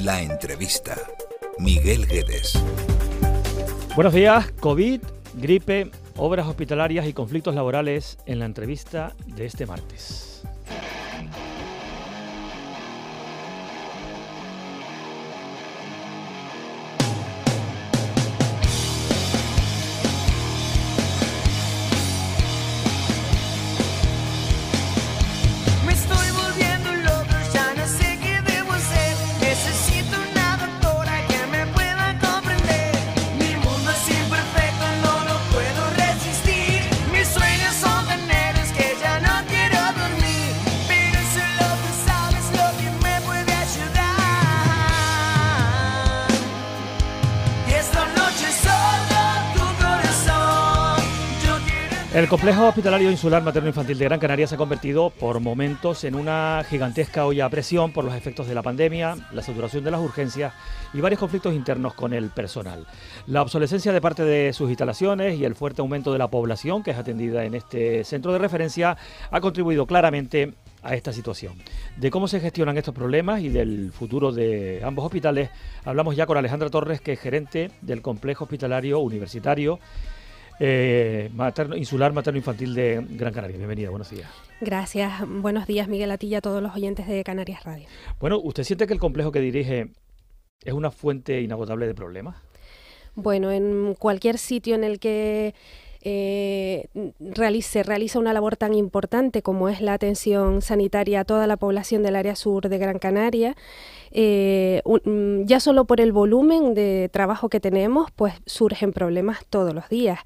La entrevista. Miguel Guedes. Buenos días. COVID, gripe, obras hospitalarias y conflictos laborales en la entrevista de este martes. El complejo hospitalario insular materno-infantil de Gran Canaria se ha convertido por momentos en una gigantesca olla a presión por los efectos de la pandemia, la saturación de las urgencias y varios conflictos internos con el personal. La obsolescencia de parte de sus instalaciones y el fuerte aumento de la población que es atendida en este centro de referencia ha contribuido claramente a esta situación. De cómo se gestionan estos problemas y del futuro de ambos hospitales hablamos ya con Alejandra Torres, que es gerente del complejo hospitalario universitario insular materno-infantil de Gran Canaria. Bienvenida, buenos días. Gracias, buenos días Miguel, a ti y a todos los oyentes de Canarias Radio. Bueno, ¿usted siente que el complejo que dirige es una fuente inagotable de problemas? Bueno, en cualquier sitio en el que se realiza una labor tan importante como es la atención sanitaria a toda la población del área sur de Gran Canaria, ya solo por el volumen de trabajo que tenemos, pues surgen problemas todos los días.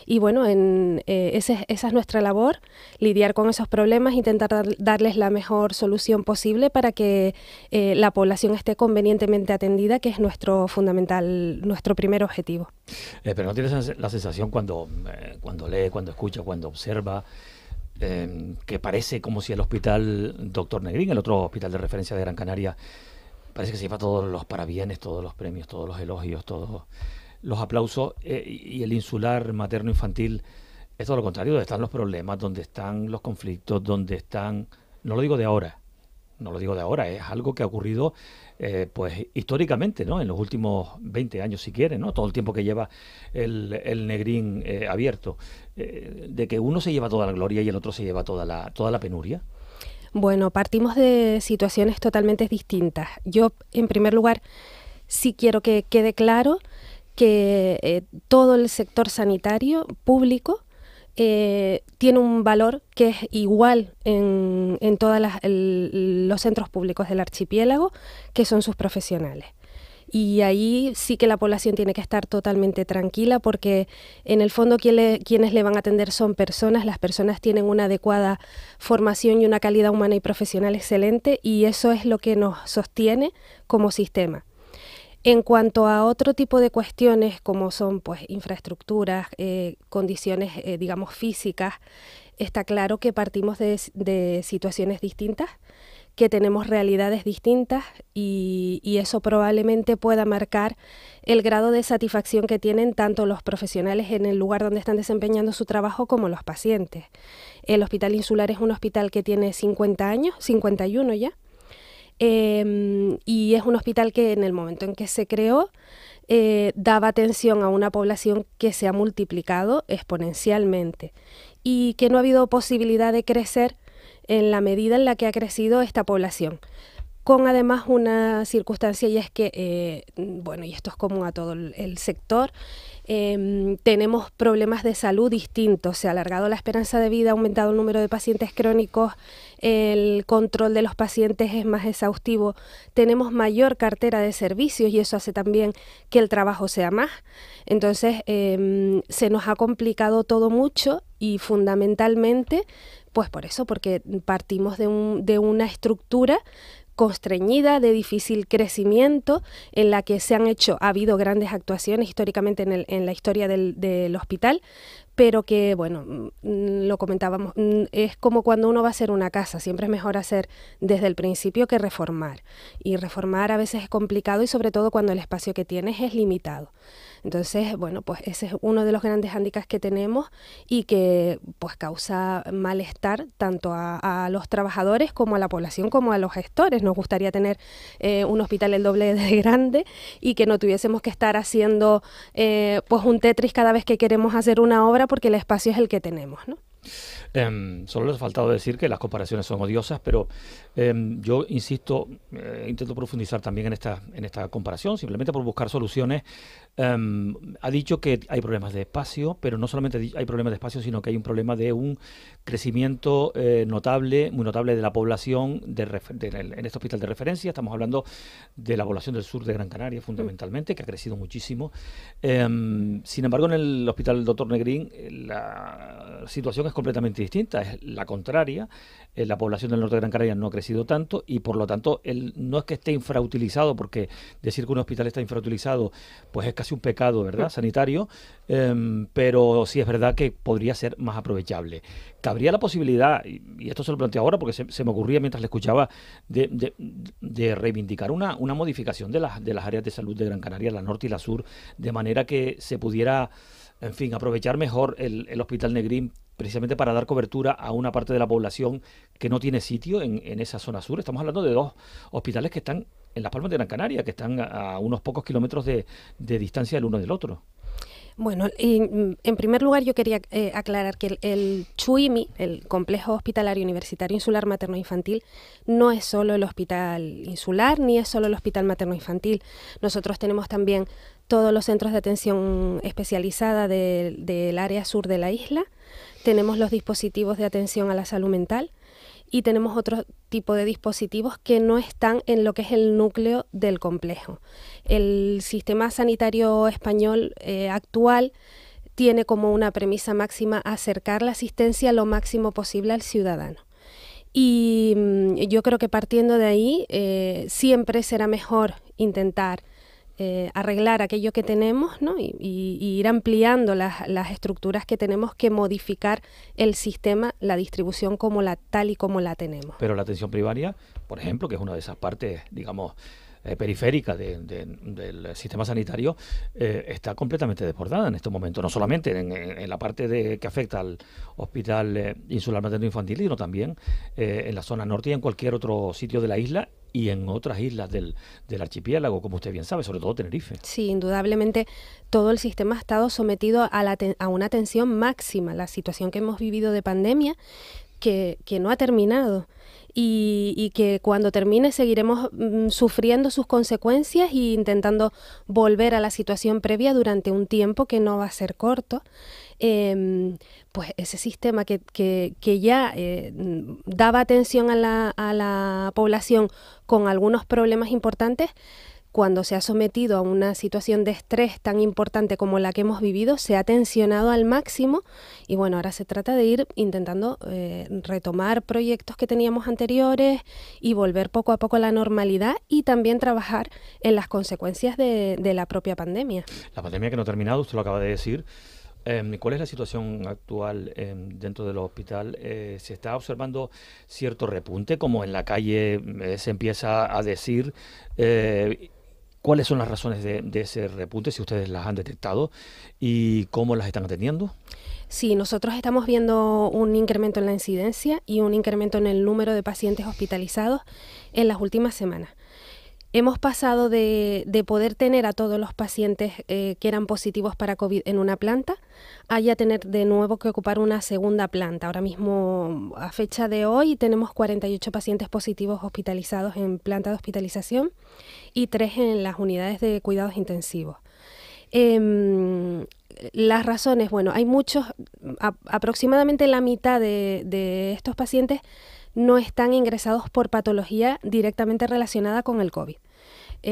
Y bueno, esa es nuestra labor, lidiar con esos problemas, intentar darles la mejor solución posible para que la población esté convenientemente atendida, que es nuestro primer objetivo. Pero ¿no tienes la sensación cuando lee, cuando escucha, cuando observa, que parece como si el hospital Dr. Negrín, el otro hospital de referencia de Gran Canaria, parece que se lleva todos los parabienes, todos los premios, todos los elogios, todos los aplausos, y el insular materno-infantil es todo lo contrario, donde están los problemas, donde están los conflictos, donde están... No lo digo de ahora, es algo que ha ocurrido pues históricamente, ¿no? En los últimos 20 años, si quiere, ¿no? Todo el tiempo que lleva el Negrín abierto, de que uno se lleva toda la gloria y el otro se lleva toda la penuria. Bueno, partimos de situaciones totalmente distintas. Yo, en primer lugar, sí quiero que quede claro que todo el sector sanitario público tiene un valor que es igual en todos los centros públicos del archipiélago, que son sus profesionales. Y ahí sí que la población tiene que estar totalmente tranquila, porque en el fondo quienes le van a atender son personas, las personas tienen una adecuada formación y una calidad humana y profesional excelente, y eso es lo que nos sostiene como sistema. En cuanto a otro tipo de cuestiones como son pues infraestructuras, condiciones digamos físicas, está claro que partimos de situaciones distintas, que tenemos realidades distintas y eso probablemente pueda marcar el grado de satisfacción que tienen tanto los profesionales en el lugar donde están desempeñando su trabajo como los pacientes. El Hospital Insular es un hospital que tiene 50 años, 51 ya, y es un hospital que en el momento en que se creó daba atención a una población que se ha multiplicado exponencialmente y que no ha habido posibilidad de crecer en la medida en la que ha crecido esta población, con además una circunstancia, y es que, bueno, y esto es común a todo el sector, tenemos problemas de salud distintos, se ha alargado la esperanza de vida, ha aumentado el número de pacientes crónicos, el control de los pacientes es más exhaustivo, tenemos mayor cartera de servicios y eso hace también que el trabajo sea más. Entonces, se nos ha complicado todo mucho y fundamentalmente, pues por eso, porque partimos de una estructura constreñida, de difícil crecimiento, en la que ha habido grandes actuaciones históricamente en la historia del hospital, pero que, bueno, lo comentábamos, es como cuando uno va a hacer una casa, siempre es mejor hacer desde el principio que reformar. Y reformar a veces es complicado y sobre todo cuando el espacio que tienes es limitado. Entonces, bueno, pues ese es uno de los grandes hándicaps que tenemos y que pues causa malestar tanto a los trabajadores como a la población como a los gestores. Nos gustaría tener un hospital el doble de grande y que no tuviésemos que estar haciendo pues un Tetris cada vez que queremos hacer una obra porque el espacio es el que tenemos, ¿no? Solo les ha faltado decir que las comparaciones son odiosas, pero yo insisto, intento profundizar también en esta comparación, simplemente por buscar soluciones. Ha dicho que hay problemas de espacio, pero no solamente hay problemas de espacio, sino que hay un problema de un crecimiento notable, muy notable de la población en este hospital de referencia. Estamos hablando de la población del sur de Gran Canaria, fundamentalmente, que ha crecido muchísimo. Sin embargo, en el hospital Dr. Negrín la situación es completamente distinta, es la contraria. La población del norte de Gran Canaria no ha crecido tanto y por lo tanto no es que esté infrautilizado, porque decir que un hospital está infrautilizado pues es casi un pecado, ¿verdad?, sanitario, pero sí es verdad que podría ser más aprovechable. Cabría la posibilidad, y esto se lo planteo ahora porque se me ocurría mientras le escuchaba, de reivindicar una modificación de las áreas de salud de Gran Canaria, la norte y la sur, de manera que se pudiera, en fin, aprovechar mejor el Hospital Negrín, precisamente para dar cobertura a una parte de la población que no tiene sitio en esa zona sur. Estamos hablando de dos hospitales que están en Las Palmas de Gran Canaria, que están a unos pocos kilómetros de distancia el uno del otro. Bueno, en primer lugar yo quería aclarar que el CHUIMI, el Complejo Hospitalario Universitario Insular Materno-Infantil, no es solo el hospital insular ni es solo el hospital materno-infantil. Nosotros tenemos también todos los centros de atención especializada del área sur de la isla, tenemos los dispositivos de atención a la salud mental y tenemos otro tipo de dispositivos que no están en lo que es el núcleo del complejo. El sistema sanitario español actual tiene como una premisa máxima acercar la asistencia lo máximo posible al ciudadano. Y yo creo que partiendo de ahí siempre será mejor intentar arreglar aquello que tenemos, ¿no? y ir ampliando las estructuras que tenemos, que modificar el sistema, la distribución tal y como la tenemos. Pero la atención primaria, por ejemplo, que es una de esas partes, digamos, periférica del sistema sanitario, está completamente desbordada en este momento, no solamente en la parte que afecta al Hospital Insular Materno-Infantil, sino también en la zona norte y en cualquier otro sitio de la isla y en otras islas del archipiélago, como usted bien sabe, sobre todo Tenerife. Sí, indudablemente todo el sistema ha estado sometido a una tensión máxima. La situación que hemos vivido de pandemia, que no ha terminado y que cuando termine seguiremos sufriendo sus consecuencias e intentando volver a la situación previa durante un tiempo que no va a ser corto. Pues ese sistema que ya daba atención a la población con algunos problemas importantes, cuando se ha sometido a una situación de estrés tan importante como la que hemos vivido, se ha tensionado al máximo y bueno, ahora se trata de ir intentando retomar proyectos que teníamos anteriores y volver poco a poco a la normalidad y también trabajar en las consecuencias de la propia pandemia. La pandemia que no ha terminado, usted lo acaba de decir. ¿Cuál es la situación actual dentro del hospital? ¿Se está observando cierto repunte, como en la calle se empieza a decir? ¿Cuáles son las razones de ese repunte, si ustedes las han detectado, y cómo las están atendiendo? Sí, nosotros estamos viendo un incremento en la incidencia y un incremento en el número de pacientes hospitalizados en las últimas semanas. Hemos pasado de poder tener a todos los pacientes que eran positivos para COVID en una planta a ya tener de nuevo que ocupar una segunda planta. Ahora mismo, a fecha de hoy, tenemos 48 pacientes positivos hospitalizados en planta de hospitalización y 3 en las unidades de cuidados intensivos. Las razones, bueno, hay muchos, aproximadamente la mitad de estos pacientes no están ingresados por patología directamente relacionada con el COVID.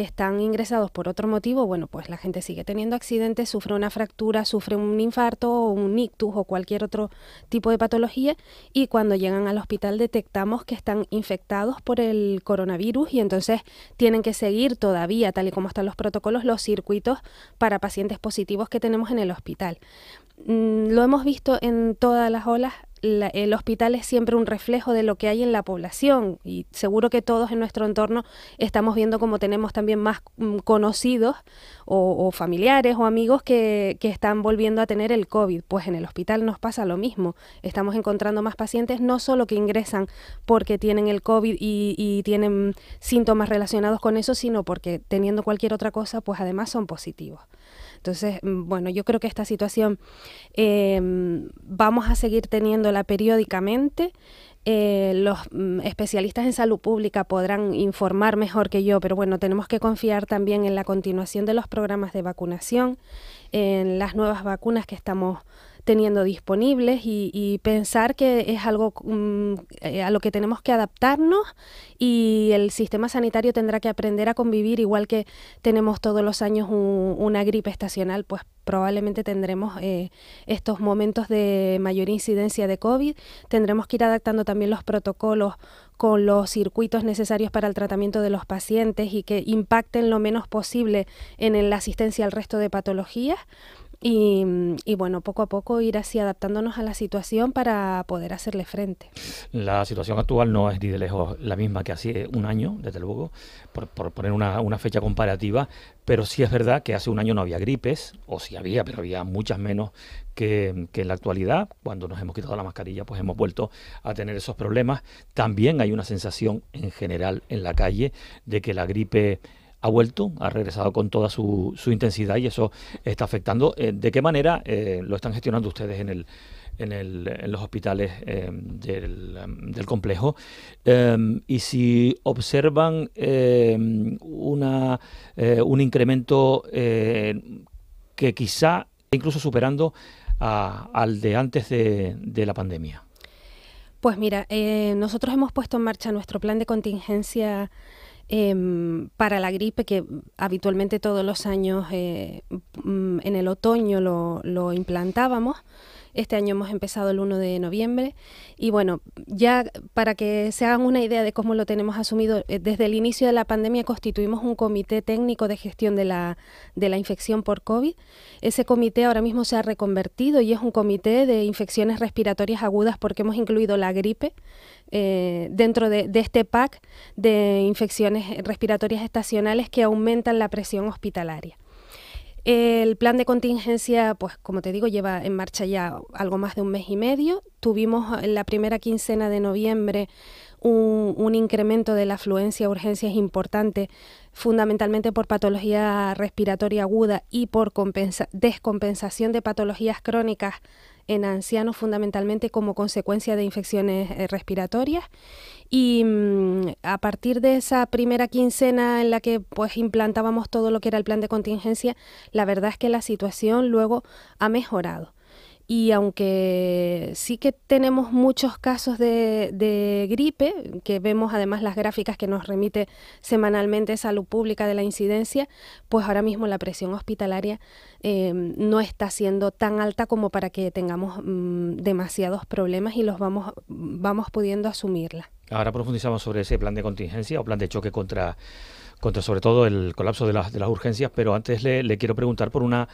están ingresados por otro motivo, bueno, pues la gente sigue teniendo accidentes, sufre una fractura, sufre un infarto o un ictus o cualquier otro tipo de patología, y cuando llegan al hospital detectamos que están infectados por el coronavirus y entonces tienen que seguir todavía, tal y como están los protocolos, los circuitos para pacientes positivos que tenemos en el hospital. Lo hemos visto en todas las olas. El hospital es siempre un reflejo de lo que hay en la población y seguro que todos en nuestro entorno estamos viendo como tenemos también más conocidos o familiares o amigos que están volviendo a tener el COVID. Pues en el hospital nos pasa lo mismo. Estamos encontrando más pacientes, no solo que ingresan porque tienen el COVID y tienen síntomas relacionados con eso, sino porque teniendo cualquier otra cosa, pues además son positivos. Entonces, bueno, yo creo que esta situación vamos a seguir teniéndola periódicamente. Los especialistas en salud pública podrán informar mejor que yo, pero bueno, tenemos que confiar también en la continuación de los programas de vacunación, en las nuevas vacunas que estamos teniendo disponibles y pensar que es algo a lo que tenemos que adaptarnos y el sistema sanitario tendrá que aprender a convivir, igual que tenemos todos los años una gripe estacional, pues probablemente tendremos estos momentos de mayor incidencia de COVID, tendremos que ir adaptando también los protocolos con los circuitos necesarios para el tratamiento de los pacientes y que impacten lo menos posible en la asistencia al resto de patologías. Y bueno, poco a poco ir así adaptándonos a la situación para poder hacerle frente. La situación actual no es ni de lejos la misma que hace un año, desde luego, por poner una fecha comparativa, pero sí es verdad que hace un año no había gripes, o sí había, pero había muchas menos que en la actualidad. Cuando nos hemos quitado la mascarilla, pues hemos vuelto a tener esos problemas. También hay una sensación en general en la calle de que la gripe ha vuelto, ha regresado con toda su intensidad y eso está afectando. ¿De qué manera lo están gestionando ustedes en los hospitales del complejo? Y si observan un incremento que quizá incluso superando al de antes de la pandemia. Pues mira, nosotros hemos puesto en marcha nuestro plan de contingencia para la gripe, que habitualmente todos los años en el otoño lo implantábamos. Este año hemos empezado el 1 de noviembre y bueno, ya para que se hagan una idea de cómo lo tenemos asumido, desde el inicio de la pandemia constituimos un comité técnico de gestión de la infección por COVID. Ese comité ahora mismo se ha reconvertido y es un comité de infecciones respiratorias agudas porque hemos incluido la gripe dentro de este pack de infecciones respiratorias estacionales que aumentan la presión hospitalaria. El plan de contingencia, pues como te digo, lleva en marcha ya algo más de un mes y medio. Tuvimos en la primera quincena de noviembre un incremento de la afluencia a urgencias importante, fundamentalmente por patología respiratoria aguda y por descompensación de patologías crónicas en ancianos, fundamentalmente como consecuencia de infecciones respiratorias. Y a partir de esa primera quincena en la que pues implantábamos todo lo que era el plan de contingencia, la verdad es que la situación luego ha mejorado. Y aunque sí que tenemos muchos casos de gripe, que vemos además las gráficas que nos remite semanalmente Salud Pública de la incidencia, pues ahora mismo la presión hospitalaria no está siendo tan alta como para que tengamos demasiados problemas y los vamos pudiendo asumirla. Ahora profundizamos sobre ese plan de contingencia o plan de choque contra sobre todo el colapso de las urgencias, pero antes le quiero preguntar por una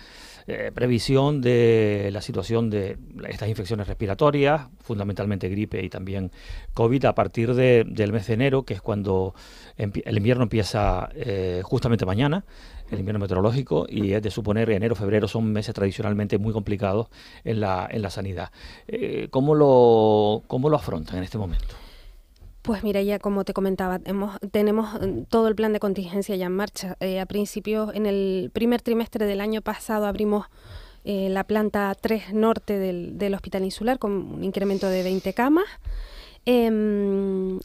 previsión de la situación de estas infecciones respiratorias, fundamentalmente gripe y también COVID, a partir del mes de enero, que es cuando el invierno empieza justamente mañana, el invierno meteorológico, y es de suponer que enero, febrero son meses tradicionalmente muy complicados en la sanidad. ¿Cómo lo afrontan en este momento? Pues mira, ya como te comentaba, tenemos todo el plan de contingencia ya en marcha. A principios, en el primer trimestre del año pasado, abrimos la planta 3 norte del Hospital Insular con un incremento de 20 camas.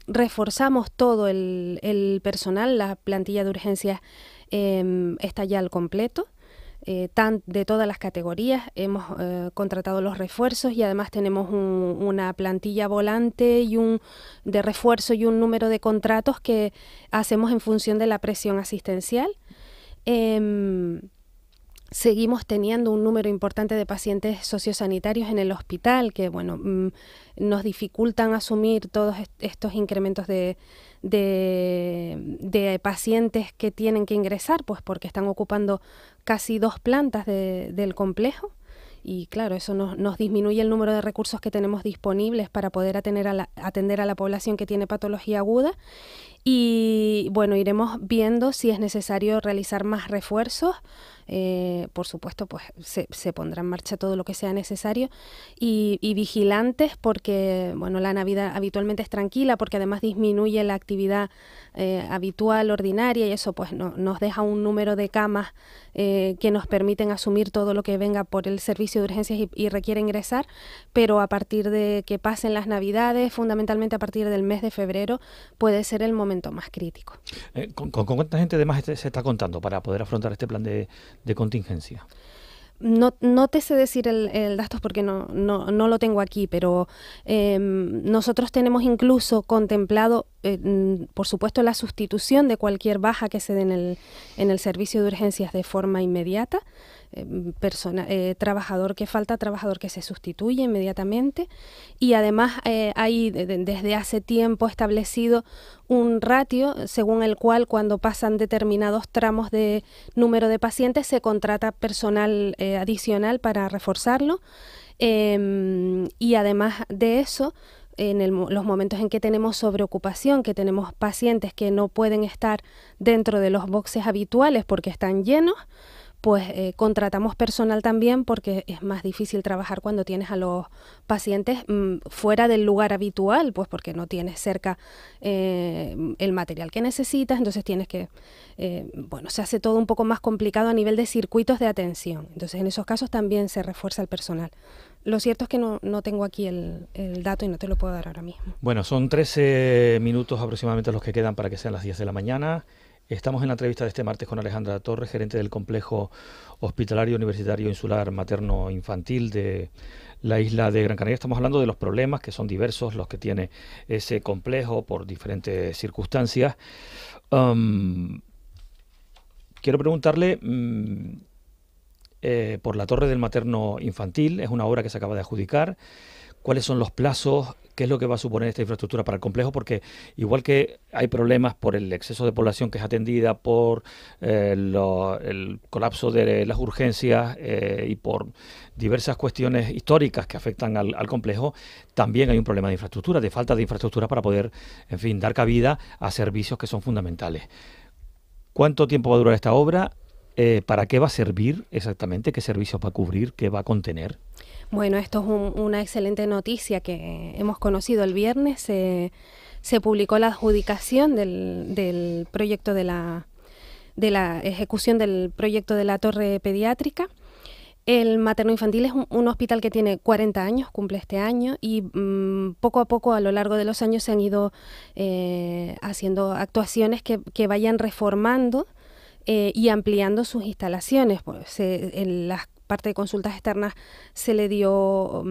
Reforzamos todo el personal, la plantilla de urgencias está ya al completo. de todas las categorías. Hemos contratado los refuerzos y además tenemos una plantilla volante de refuerzo y un número de contratos que hacemos en función de la presión asistencial. Seguimos teniendo un número importante de pacientes sociosanitarios en el hospital que, bueno, nos dificultan asumir todos estos incrementos de pacientes que tienen que ingresar, pues porque están ocupando casi 2 plantas del complejo. Y claro, eso nos disminuye el número de recursos que tenemos disponibles para poder atender a la población que tiene patología aguda. Y bueno, iremos viendo si es necesario realizar más refuerzos. Por supuesto, pues se pondrá en marcha todo lo que sea necesario y vigilantes porque, bueno, la Navidad habitualmente es tranquila porque además disminuye la actividad habitual, ordinaria, y eso pues nos deja un número de camas que nos permiten asumir todo lo que venga por el servicio de urgencias y requiere ingresar, pero a partir de que pasen las Navidades, fundamentalmente a partir del mes de febrero, puede ser el momento más crítico. ¿Con cuánta gente además se está contando para poder afrontar este plan de contingencia? No te sé decir el dato porque no lo tengo aquí, pero nosotros tenemos incluso contemplado, por supuesto, la sustitución de cualquier baja que se dé en el servicio de urgencias de forma inmediata. Trabajador que falta, trabajador que se sustituye inmediatamente, y además hay desde hace tiempo establecido un ratio según el cual cuando pasan determinados tramos de número de pacientes se contrata personal adicional para reforzarlo, y además de eso, los momentos en que tenemos sobreocupación, que tenemos pacientes que no pueden estar dentro de los boxes habituales porque están llenos, pues contratamos personal también porque es más difícil trabajar cuando tienes a los pacientes fuera del lugar habitual, pues porque no tienes cerca el material que necesitas, entonces tienes que, se hace todo un poco más complicado a nivel de circuitos de atención. Entonces en esos casos también se refuerza el personal. Lo cierto es que no tengo aquí el dato y no te lo puedo dar ahora mismo. Bueno, son 13 minutos aproximadamente los que quedan para que sean las 10 de la mañana. Estamos en la entrevista de este martes con Alejandra Torres, gerente del Complejo Hospitalario Universitario Insular Materno Infantil de la isla de Gran Canaria. Estamos hablando de los problemas que son diversos, los que tiene ese complejo por diferentes circunstancias. Quiero preguntarle por la Torre del Materno Infantil. Es una obra que se acaba de adjudicar. ¿Cuáles son los plazos? ¿Qué es lo que va a suponer esta infraestructura para el complejo? Porque igual que hay problemas por el exceso de población que es atendida, por el colapso de las urgencias y por diversas cuestiones históricas que afectan al complejo, también hay un problema de infraestructura, de falta de infraestructura para poder, en fin, dar cabida a servicios que son fundamentales. ¿Cuánto tiempo va a durar esta obra? ¿Para qué va a servir exactamente? ¿Qué servicios va a cubrir? ¿Qué va a contener? Bueno, esto es una excelente noticia que hemos conocido el viernes. Se publicó la adjudicación del proyecto de la ejecución del proyecto de la torre pediátrica. El materno infantil es un hospital que tiene 40 años, cumple este año, y poco a poco a lo largo de los años se han ido haciendo actuaciones que vayan reformando y ampliando sus instalaciones. Pues, en las parte de consultas externas se le dio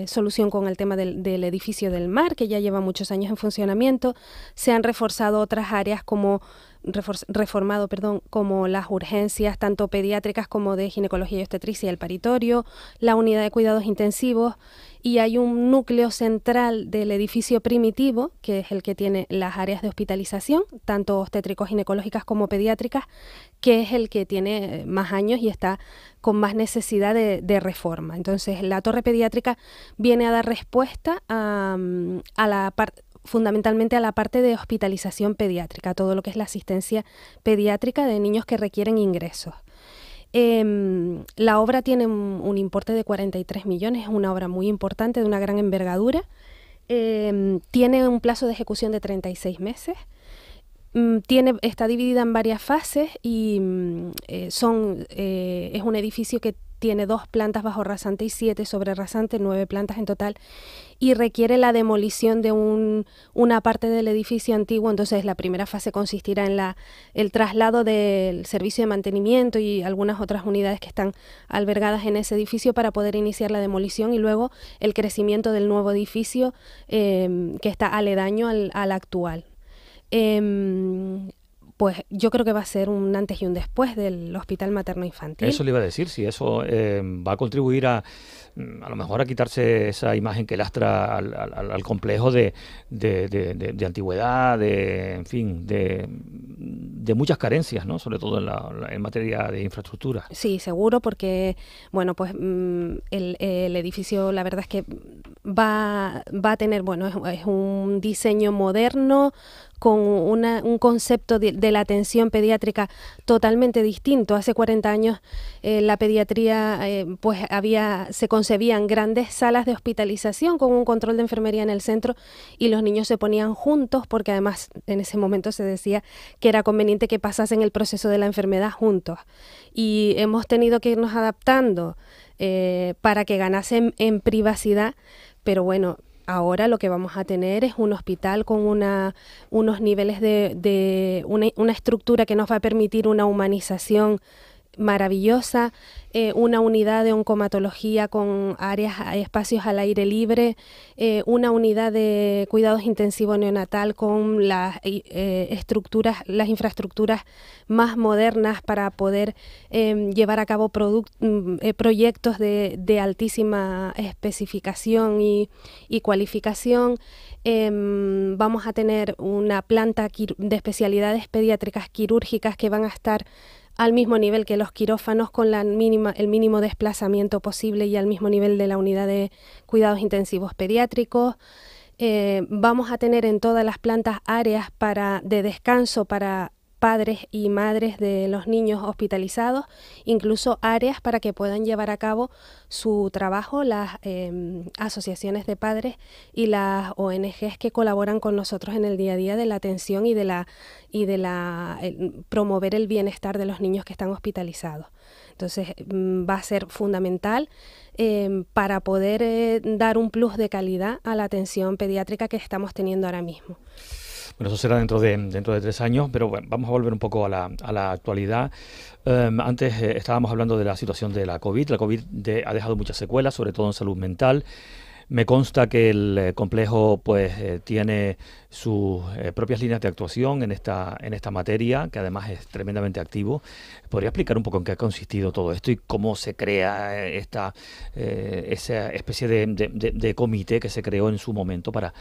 solución con el tema del edificio del mar, que ya lleva muchos años en funcionamiento. Se han reforzado otras áreas como las urgencias, tanto pediátricas como de ginecología y obstetricia y el paritorio, la unidad de cuidados intensivos, y hay un núcleo central del edificio primitivo, que es el que tiene las áreas de hospitalización, tanto obstétrico-ginecológicas como pediátricas, que es el que tiene más años y está con más necesidad de reforma. Entonces, la torre pediátrica viene a dar respuesta a la parte, fundamentalmente a la parte de hospitalización pediátrica, todo lo que es la asistencia pediátrica de niños que requieren ingresos. La obra tiene un importe de 43 millones, es una obra muy importante, de una gran envergadura. Tiene un plazo de ejecución de 36 meses. Está dividida en varias fases y es un edificio que tiene 2 plantas bajo rasante y 7 sobre rasante, 9 plantas en total, y requiere la demolición de una parte del edificio antiguo. Entonces la primera fase consistirá en el traslado del servicio de mantenimiento y algunas otras unidades que están albergadas en ese edificio para poder iniciar la demolición, y luego el crecimiento del nuevo edificio que está aledaño al actual. Pues yo creo que va a ser un antes y un después del Hospital Materno-Infantil. Eso le iba a decir, si eso va a contribuir a lo mejor a quitarse esa imagen que lastra al complejo de antigüedad, en fin, de muchas carencias, ¿no? Sobre todo en materia de infraestructura. Sí, seguro, porque bueno, pues el edificio, la verdad es que va a tener, bueno, es un diseño moderno, con un concepto de la atención pediátrica totalmente distinto. Hace 40 años la pediatría pues se concebían grandes salas de hospitalización con un control de enfermería en el centro, y los niños se ponían juntos porque además en ese momento se decía que era conveniente que pasasen el proceso de la enfermedad juntos. Y hemos tenido que irnos adaptando para que ganasen en privacidad, pero bueno, ahora lo que vamos a tener es un hospital con unos niveles de una estructura que nos va a permitir una humanización maravillosa, una unidad de oncomatología con espacios al aire libre, una unidad de cuidados intensivos neonatal con las infraestructuras más modernas para poder llevar a cabo proyectos de altísima especificación y cualificación. Vamos a tener una planta de especialidades pediátricas quirúrgicas que van a estar al mismo nivel que los quirófanos, con el mínimo desplazamiento posible, y al mismo nivel de la unidad de cuidados intensivos pediátricos. Vamos a tener en todas las plantas áreas de descanso para padres y madres de los niños hospitalizados, incluso áreas para que puedan llevar a cabo su trabajo las asociaciones de padres y las ONGs que colaboran con nosotros en el día a día de la atención y de promover el bienestar de los niños que están hospitalizados. Entonces va a ser fundamental para poder dar un plus de calidad a la atención pediátrica que estamos teniendo ahora mismo. Bueno, eso será dentro de 3 años, pero bueno, vamos a volver un poco a la actualidad. Antes estábamos hablando de la situación de la COVID. La COVID ha dejado muchas secuelas, sobre todo en salud mental. Me consta que el complejo pues tiene sus propias líneas de actuación en esta materia, que además es tremendamente activo. ¿Podría explicar un poco en qué ha consistido todo esto y cómo se crea esa especie de comité que se creó en su momento para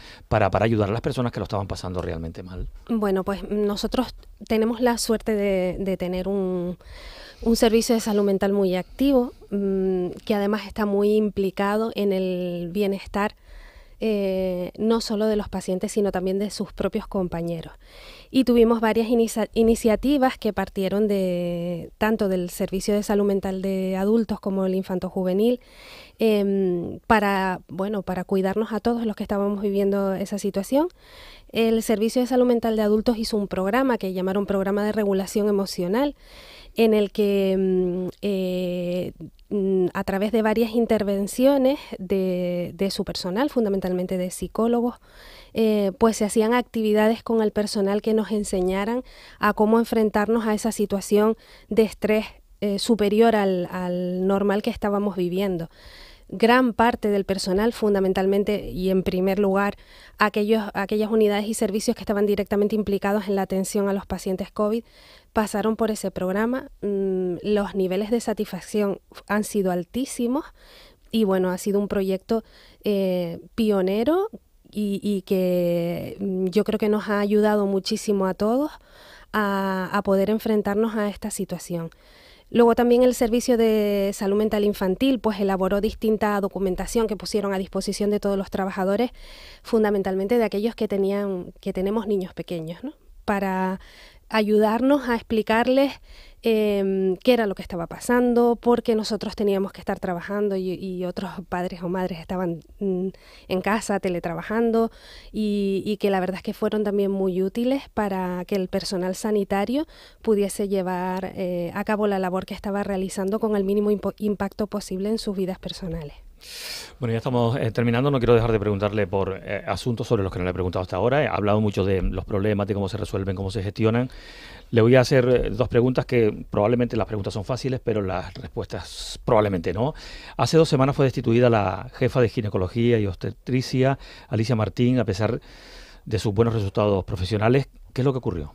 ayudar a las personas que lo estaban pasando realmente mal? Bueno, pues nosotros tenemos la suerte de tener un servicio de salud mental muy activo, que además está muy implicado en el bienestar no solo de los pacientes, sino también de sus propios compañeros. Y tuvimos varias iniciativas que partieron tanto del Servicio de Salud Mental de Adultos como el Infanto-Juvenil, para cuidarnos a todos los que estábamos viviendo esa situación. El Servicio de Salud Mental de Adultos hizo un programa que llamaron Programa de Regulación Emocional, en el que a través de varias intervenciones de su personal, fundamentalmente de psicólogos, pues se hacían actividades con el personal que nos enseñaran a cómo enfrentarnos a esa situación de estrés superior al normal que estábamos viviendo. Gran parte del personal, fundamentalmente y en primer lugar, aquellas unidades y servicios que estaban directamente implicados en la atención a los pacientes COVID, pasaron por ese programa. Los niveles de satisfacción han sido altísimos y bueno, ha sido un proyecto pionero y que yo creo que nos ha ayudado muchísimo a todos a poder enfrentarnos a esta situación. Luego también el Servicio de Salud Mental Infantil pues elaboró distinta documentación que pusieron a disposición de todos los trabajadores, fundamentalmente de aquellos que tenemos niños pequeños, ¿no? Para ayudarnos a explicarles qué era lo que estaba pasando, porque nosotros teníamos que estar trabajando y otros padres o madres estaban en casa teletrabajando y que la verdad es que fueron también muy útiles para que el personal sanitario pudiese llevar a cabo la labor que estaba realizando con el mínimo impacto posible en sus vidas personales. Bueno, ya estamos terminando. No quiero dejar de preguntarle por asuntos sobre los que no le he preguntado hasta ahora. He hablado mucho de los problemas, de cómo se resuelven, cómo se gestionan. Le voy a hacer dos preguntas que probablemente las preguntas son fáciles, pero las respuestas probablemente no. Hace 2 semanas fue destituida la jefa de ginecología y obstetricia, Alicia Martín, a pesar de sus buenos resultados profesionales. ¿Qué es lo que ocurrió?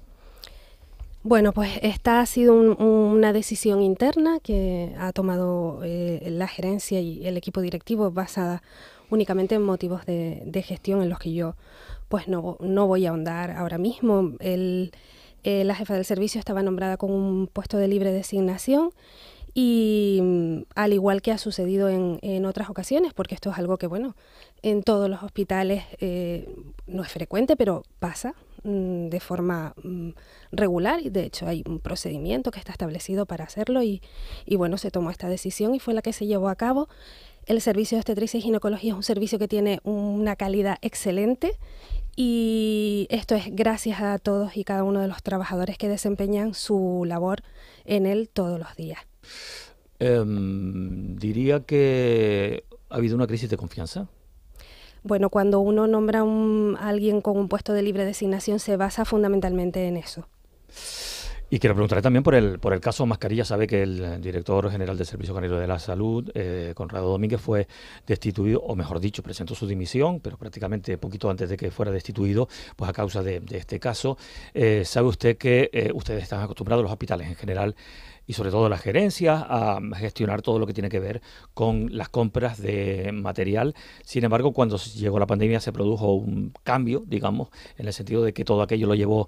Bueno, pues esta ha sido una decisión interna que ha tomado la gerencia y el equipo directivo basada únicamente en motivos de gestión en los que yo pues no voy a ahondar ahora mismo. La jefa del servicio estaba nombrada con un puesto de libre designación y al igual que ha sucedido en otras ocasiones, porque esto es algo que, bueno, en todos los hospitales no es frecuente, pero pasa de forma regular y de hecho hay un procedimiento que está establecido para hacerlo y bueno, se tomó esta decisión y fue la que se llevó a cabo. El servicio de obstetricia y ginecología es un servicio que tiene una calidad excelente y esto es gracias a todos y cada uno de los trabajadores que desempeñan su labor en él todos los días. Diría que ha habido una crisis de confianza. Bueno, cuando uno nombra a alguien con un puesto de libre designación se basa fundamentalmente en eso. Y quiero preguntarle también por el caso Mascarilla. Sabe que el director general del Servicio Canario de la Salud, Conrado Domínguez, fue destituido, o mejor dicho, presentó su dimisión, pero prácticamente poquito antes de que fuera destituido, pues a causa de este caso. ¿Sabe usted que ustedes están acostumbrados, los hospitales en general, y sobre todo las gerencias, a gestionar todo lo que tiene que ver con las compras de material? Sin embargo, cuando llegó la pandemia se produjo un cambio, digamos, en el sentido de que todo aquello lo llevó,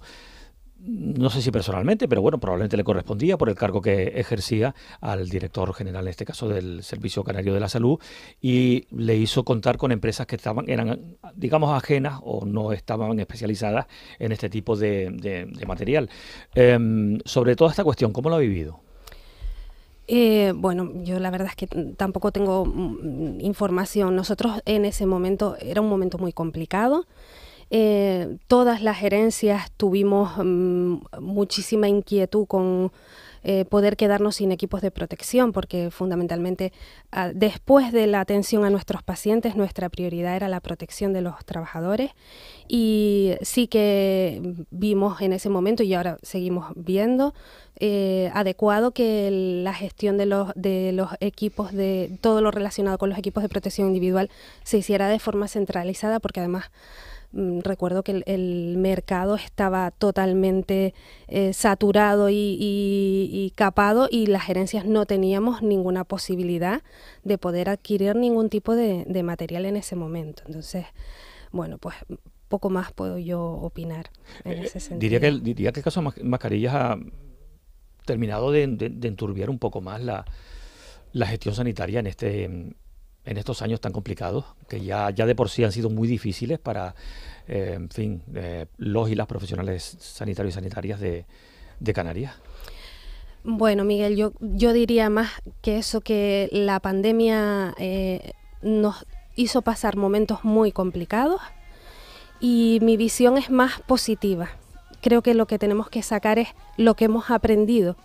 no sé si personalmente, pero bueno, probablemente le correspondía por el cargo que ejercía al director general, en este caso del Servicio Canario de la Salud, y le hizo contar con empresas que eran, digamos, ajenas o no estaban especializadas en este tipo de material. Sobre toda esta cuestión, ¿cómo lo ha vivido? Bueno, yo la verdad es que tampoco tengo información. Nosotros en ese momento, era un momento muy complicado. Todas las gerencias tuvimos muchísima inquietud con poder quedarnos sin equipos de protección, porque fundamentalmente después de la atención a nuestros pacientes, nuestra prioridad era la protección de los trabajadores y sí que vimos en ese momento y ahora seguimos viendo adecuado que la gestión de los equipos, de todo lo relacionado con los equipos de protección individual se hiciera de forma centralizada, porque además recuerdo que el mercado estaba totalmente saturado y capado y las gerencias no teníamos ninguna posibilidad de poder adquirir ningún tipo de material en ese momento. Entonces, bueno, pues poco más puedo yo opinar en ese sentido. Diría que el caso Mascarillas ha terminado de enturbiar un poco más la gestión sanitaria en estos años tan complicados, que ya de por sí han sido muy difíciles para, los y las profesionales sanitarios y sanitarias de Canarias. Bueno, Miguel, yo diría más que eso, que la pandemia nos hizo pasar momentos muy complicados y mi visión es más positiva. Creo que lo que tenemos que sacar es lo que hemos aprendido.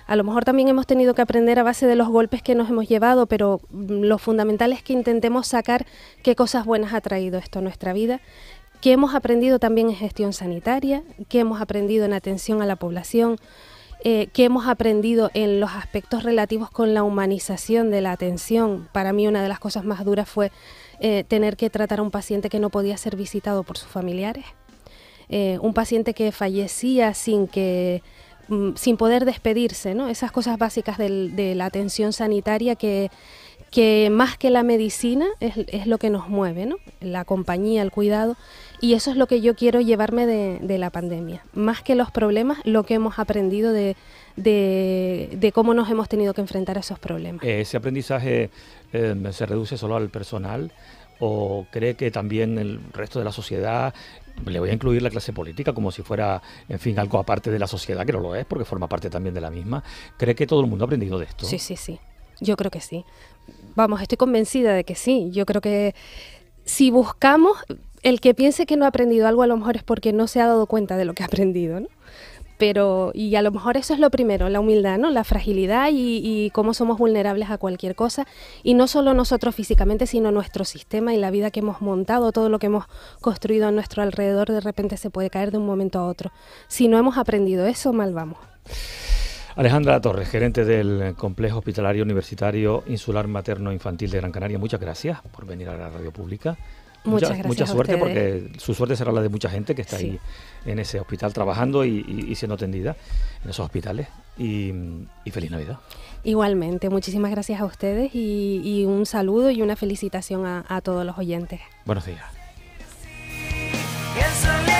A lo mejor también hemos tenido que aprender a base de los golpes que nos hemos llevado, pero lo fundamental es que intentemos sacar qué cosas buenas ha traído esto a nuestra vida, qué hemos aprendido también en gestión sanitaria, qué hemos aprendido en atención a la población, qué hemos aprendido en los aspectos relativos con la humanización de la atención. Para mí una de las cosas más duras fue tener que tratar a un paciente que no podía ser visitado por sus familiares, un paciente que fallecía sin poder despedirse, ¿no? Esas cosas básicas de la atención sanitaria que más que la medicina es lo que nos mueve, ¿no? La compañía, el cuidado, y eso es lo que yo quiero llevarme de la pandemia. Más que los problemas, lo que hemos aprendido de cómo nos hemos tenido que enfrentar a esos problemas. ¿Ese aprendizaje se reduce solo al personal o cree que también el resto de la sociedad le voy a incluir la clase política como si fuera, en fin, algo aparte de la sociedad, que no lo es, porque forma parte también de la misma. ¿Cree que todo el mundo ha aprendido de esto? Sí, sí, sí. Yo creo que sí. Vamos, estoy convencida de que sí. Yo creo que si buscamos, el que piense que no ha aprendido algo a lo mejor es porque no se ha dado cuenta de lo que ha aprendido, ¿no? Pero, y a lo mejor eso es lo primero, la humildad, ¿no? La fragilidad y cómo somos vulnerables a cualquier cosa. Y no solo nosotros físicamente, sino nuestro sistema y la vida que hemos montado, todo lo que hemos construido a nuestro alrededor, de repente se puede caer de un momento a otro. Si no hemos aprendido eso, mal vamos. Alejandra Torres, gerente del Complejo Hospitalario Universitario Insular Materno Infantil de Gran Canaria, muchas gracias por venir a la radio pública. Muchas gracias. Mucha suerte, a ustedes. porque su suerte será la de mucha gente que está Sí. ahí en ese hospital trabajando y siendo atendida en esos hospitales. Y feliz Navidad. Igualmente, muchísimas gracias a ustedes y un saludo y una felicitación a todos los oyentes. Buenos días. Pienso en